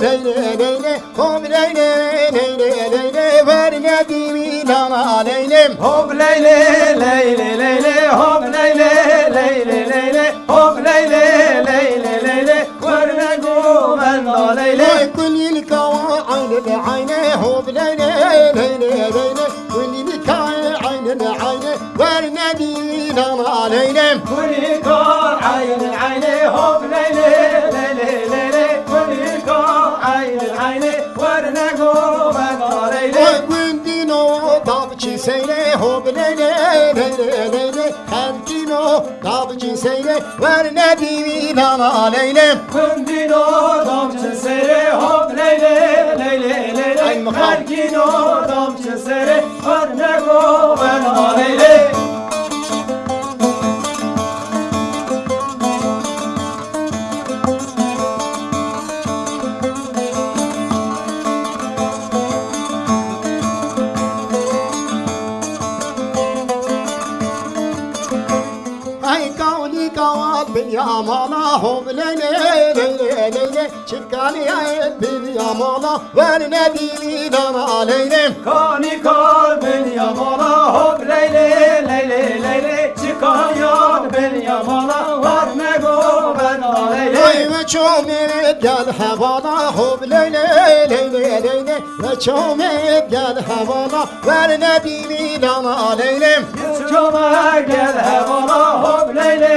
leyle leyle hop leyle leyle leyle vermedim ilana leylem Hop leyle leyle leyle hop leyle leyle leyle hop leyle leyle leyle verme guvenda leyle كل الكوا عين العين هوب ليلى ليلى ليلى كل الكوا عين العين والنبي لنا ليلى كل كار عين العين هوب ليلى ليلى ليلى كل كار عين العين verme guvenda leyle وندينو طابتشي سيلة هوب ليلى ليلى ليلى خلتينو طابتشي سيلة والنبي لنا ليلى Kundino damcı sere hop leyle leyle leyle Ay makam. Ergino damcı sere örne go ben leyle Ay kavli kavat bil yamana hop leyle leyle leyle çıkan yayet bil yamana ver ne dilana leylem Kani kalbin yamala hop leyle leyle leyle Çıkan yan ben yamala var ne go ben leyle Ay ve çomet gel havana hop leyle leyle leyle ve çomet gel havana ver ne dilana leylem Çoma gel hevala hop leyle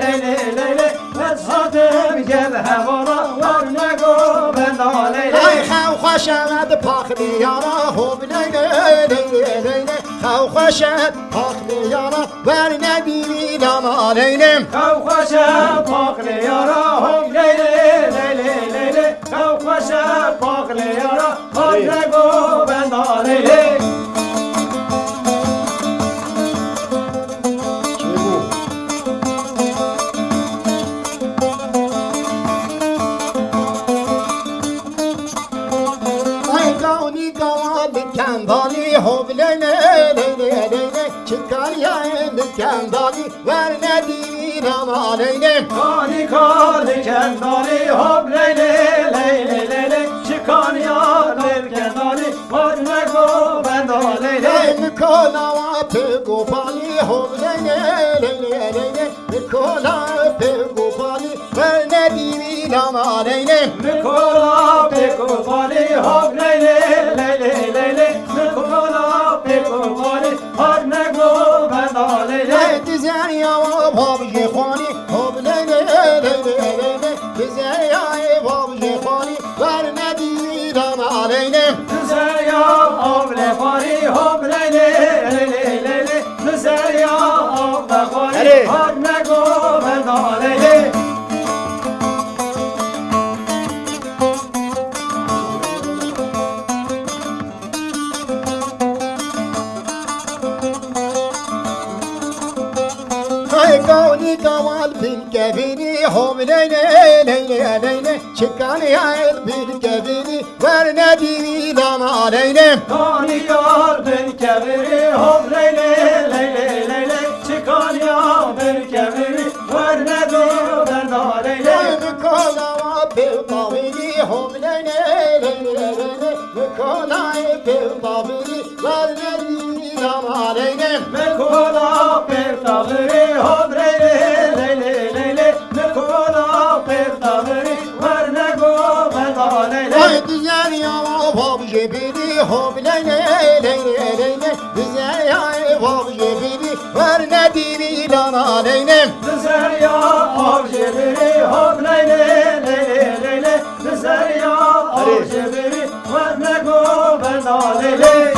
leyle leyle Meshadım gel hevala var ne go ben leyle Ay xew xoşet paxli yana hop leyle leyle leyle xew xoşet paxli yana ver ne dilana leylem Kavkaşa pakle yara hop leyle leyle leyle Kavkaşa pakle yara hop ne go ben leyle Ay gavni gavali kendali hop leyle leyle leyle çıkar yayını kendali ver ne dilana leylem Kani kali kendali hop leyle leyle leyle Çıkan yanır kendali var ne go ben leyle Ay mikola pegopali hop leyle leyle leyle mikola pegopali ver ne dilana leylem Mikola peko pali hop leyle leyle leyle Mikola peko pali har ne go ben leyle Ay dizer yava babji khani hop leyle leyle leyle dizer yava babji khani ver ne dilana leylem Güzel ya avle fari hop leyle leyle leyle Güzel ya avle fari Hadi. har ne go ben leyle Ay kavni kaval bil kebiri hop leyle leyle leyle çıkan yayıl bil kebiri ver ne dilana leylem Kani yar ben keviri hop leyle leyle leyle Çıkan ya ben keviri ver ne go ben leyle Ay mikola pegopali hop leyle leyle leyle mikola pegopali ver ne dilana leylem Mekola pertavri hop leyle leyle leyle Mekola pertavri ver ne go ben leyle Ay güzel yava babji biri hop leyle leyle leyle güzel yava babji biri ver ne dilana leylem Güzel ya avcı biri hop leyle leyle leyle Güzel ya avcı biri ver ne go ben leyle